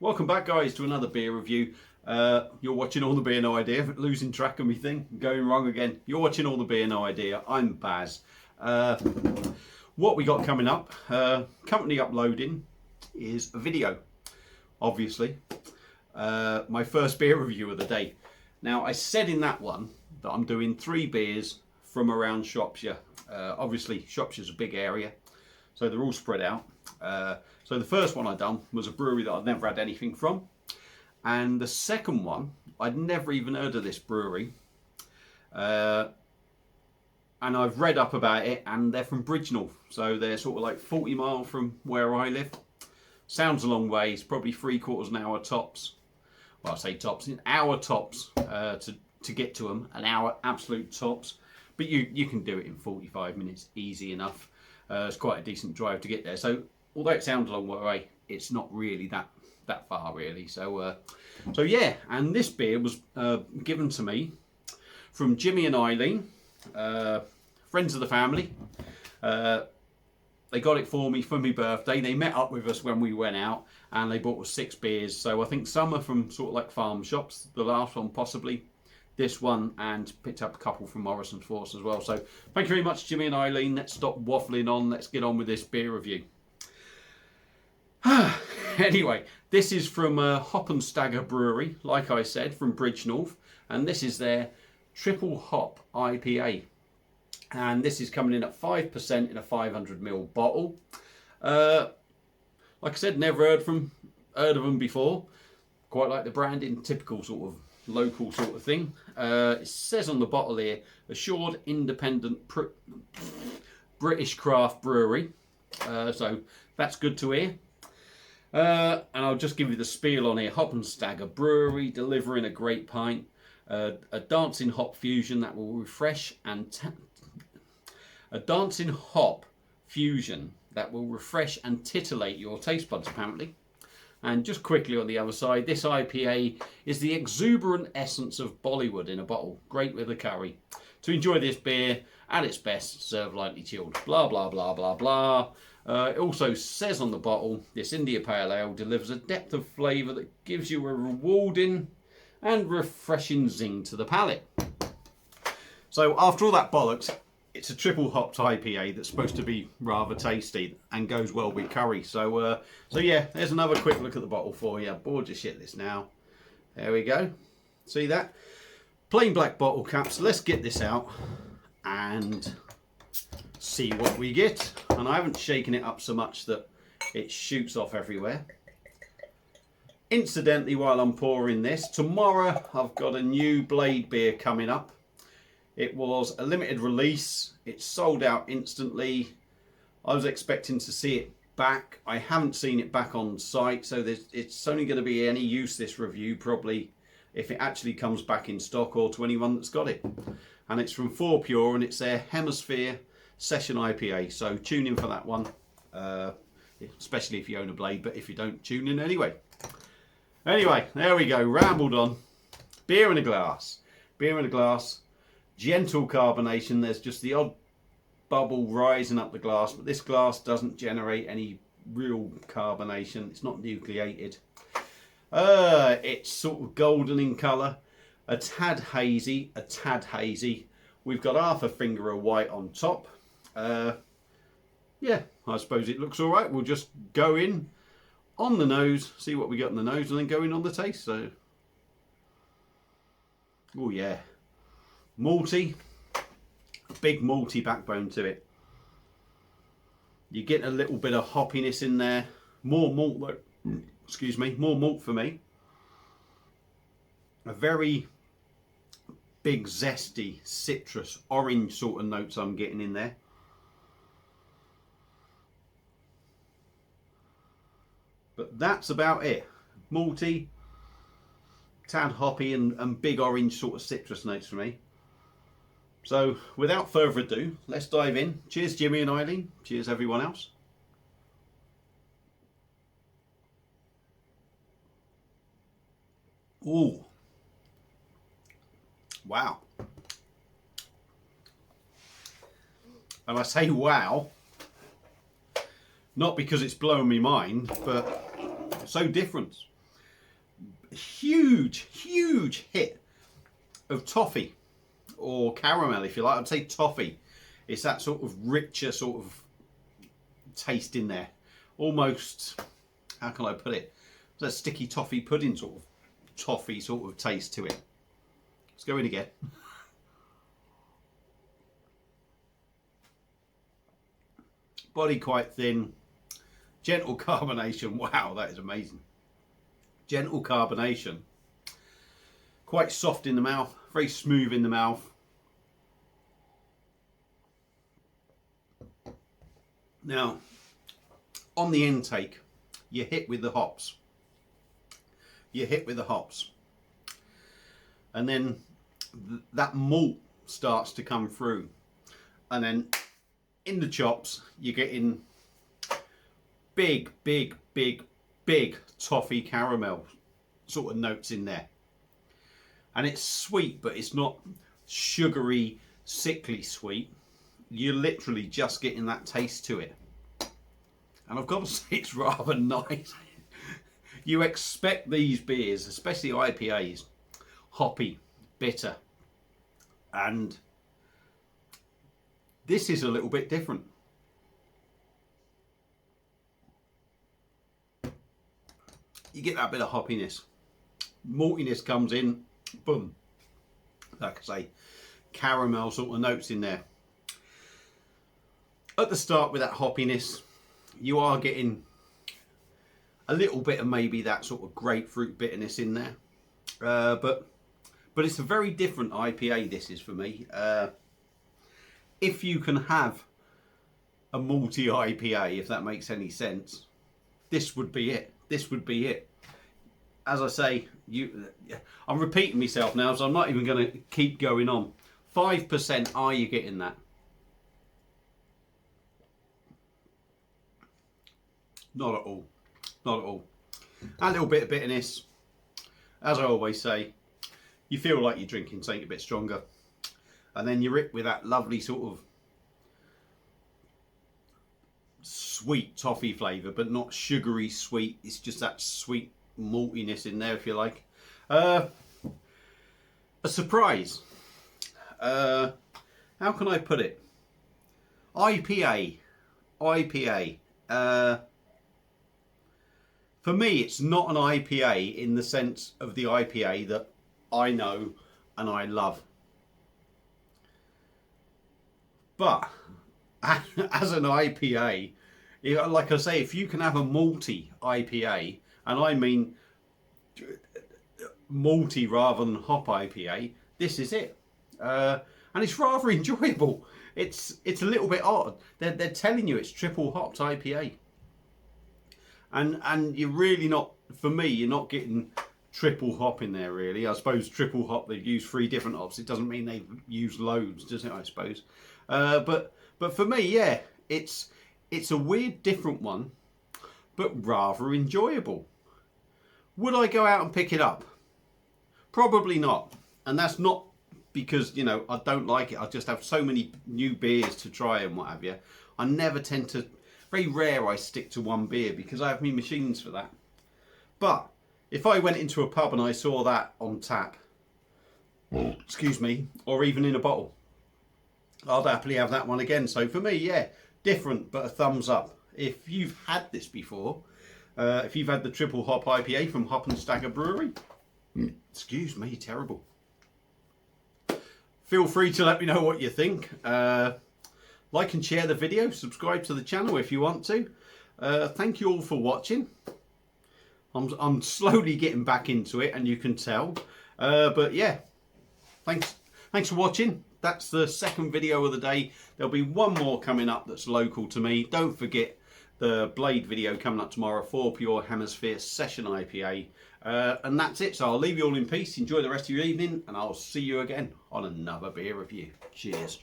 Welcome back, guys, to another beer review. You're watching All the Beer No Idea, losing track of me thing, going wrong again. You're watching All the Beer No Idea. I'm Baz. What we got coming up, currently uploading, is a video, obviously. My first beer review of the day. Now, I said in that one that I'm doing 3 beers from around Shropshire. Obviously, Shropshire's a big area, so they're all spread out. So the first one I done was a brewery that I'd never had anything from, and the second one I'd never even heard of this brewery, and I've read up about it, and they're from Bridgnorth, so they're sort of like 40 miles from where I live. Sounds a long way. It's probably 3/4 an hour tops. Well, I say tops, an hour tops to get to them, an hour absolute tops, but you can do it in 45 minutes easy enough. It's quite a decent drive to get there, so although it sounds a long way, it's not really that far really. So yeah, and this beer was given to me from Jimmy and Eileen, friends of the family. They got it for me for my birthday. They met up with us when we went out, and they bought us 6 beers. So I think some are from sort of like farm shops, the last one possibly, this one, and picked up a couple from Morrison's Force as well. So thank you very much, Jimmy and Eileen. Let's stop waffling on. Let's get on with this beer review. Anyway, this is from Hop and Stagger Brewery, like I said, from Bridgnorth, and this is their triple hop IPA, and this is coming in at 5% in a 500ml bottle. Like I said, never heard of them before. Quite like the branding, typical sort of local sort of thing. It says on the bottle here, assured independent British craft brewery, so that's good to hear. And I'll just give you the spiel on here. Hop and Stagger Brewery, delivering a great pint, a dancing hop fusion that will refresh and titillate your taste buds, apparently. And just quickly on the other side, this IPA is the exuberant essence of Bollywood in a bottle, great with a curry. To enjoy this beer at its best, serve lightly chilled. Blah blah blah blah blah. It also says on the bottle, this India Pale Ale delivers a depth of flavour that gives you a rewarding and refreshing zing to the palate. So after all that bollocks, it's a triple hopped IPA that's supposed to be rather tasty and goes well with curry. So yeah, there's another quick look at the bottle for you. Bored to shitless now. There we go. See that? Plain black bottle caps. Let's get this out and see what we get. And I haven't shaken it up so much that it shoots off everywhere. Incidentally, while I'm pouring this, tomorrow I've got a new Blade beer coming up. It was a limited release. It sold out instantly. I was expecting to see it back. I haven't seen it back on site, so it's only going to be any use, this review, probably if it actually comes back in stock, or to anyone that's got it. And it's from 4 Pure, and it's their Hemisphere Session IPA, so tune in for that one, especially if you own a Blade, but if you don't, tune in anyway. Anyway, there we go, rambled on. Beer in a glass. Beer in a glass. Gentle carbonation. There's just the odd bubble rising up the glass, but this glass doesn't generate any real carbonation. It's not nucleated. It's sort of golden in colour, a tad hazy. We've got half a finger of white on top. Yeah, I suppose it looks all right. We'll just go in on the nose, see what we got in the nose, and then go in on the taste. So, oh yeah, malty, a big malty backbone to it. You get a little bit of hoppiness in there, more malt, excuse me, more malt for me. A very big zesty citrus orange sort of notes I'm getting in there. But that's about it. Malty, tad hoppy, and big orange sort of citrus notes for me. So without further ado, let's dive in. Cheers Jimmy and Eileen. Cheers everyone else. Ooh. Wow. And I say wow, not because it's blowing me mind, but so different. huge hit of toffee or caramel, if you like. I'd say toffee. It's that sort of richer sort of taste in there. Almost, how can I put it? It's a sticky toffee pudding sort of toffee sort of taste to it. Let's go in again. Body quite thin. Gentle carbonation. Wow, that is amazing. Gentle carbonation. Quite soft in the mouth. Very smooth in the mouth. Now, on the intake, you're hit with the hops. You're hit with the hops. And then that malt starts to come through. And then in the chops, you're getting big toffee caramel sort of notes in there. And it's sweet, but it's not sugary, sickly sweet. You're literally just getting that taste to it. And I've got to say, it's rather nice. You expect these beers, especially IPAs, hoppy, bitter. And this is a little bit different. You get that bit of hoppiness. Maltiness comes in, boom. Like I say, caramel sort of notes in there. At the start with that hoppiness, you are getting a little bit of maybe that sort of grapefruit bitterness in there. But it's a very different IPA, this is for me. If you can have a malty IPA, if that makes any sense, this would be it. This would be it. As I say, I'm repeating myself now, so I'm not even going to keep going on. 5%, are you getting that? Not at all. Not at all. A little bit of bitterness. As I always say, you feel like you're drinking something a bit stronger. And then you're hit with that lovely sort of sweet toffee flavour, but not sugary sweet. It's just that sweet maltiness in there, if you like. A surprise. How can I put it? IPA. For me, it's not an IPA in the sense of the IPA that I know and I love. But as an IPA, like I say, if you can have a malty IPA, and I mean malty rather than hop IPA, this is it. And it's rather enjoyable. It's a little bit odd. They're telling you it's triple hopped IPA. And you're really not, for me, you're not getting triple hop in there really. I suppose triple hop, they've used 3 different hops. It doesn't mean they've used loads, does it, I suppose? But for me, yeah, it's a weird different one, but rather enjoyable. Would I go out and pick it up? Probably not. And that's not because, you know, I don't like it. I just have so many new beers to try and what have you. I never tend to, very rare I stick to one beer because I have my machines for that. But if I went into a pub and I saw that on tap, excuse me, or even in a bottle, I'd happily have that one again. So for me, yeah, different, but a thumbs up. If you've had this before, if you've had the triple hop IPA from Hop and Stagger Brewery, excuse me, terrible. Feel free to let me know what you think. Like and share the video, subscribe to the channel if you want to. Thank you all for watching. I'm slowly getting back into it, and you can tell. But yeah, thanks for watching. That's the second video of the day. There'll be one more coming up that's local to me. Don't forget the Blade video coming up tomorrow for Pure Hemisphere Session IPA. And that's it. So I'll leave you all in peace. Enjoy the rest of your evening, and I'll see you again on another beer review. Cheers.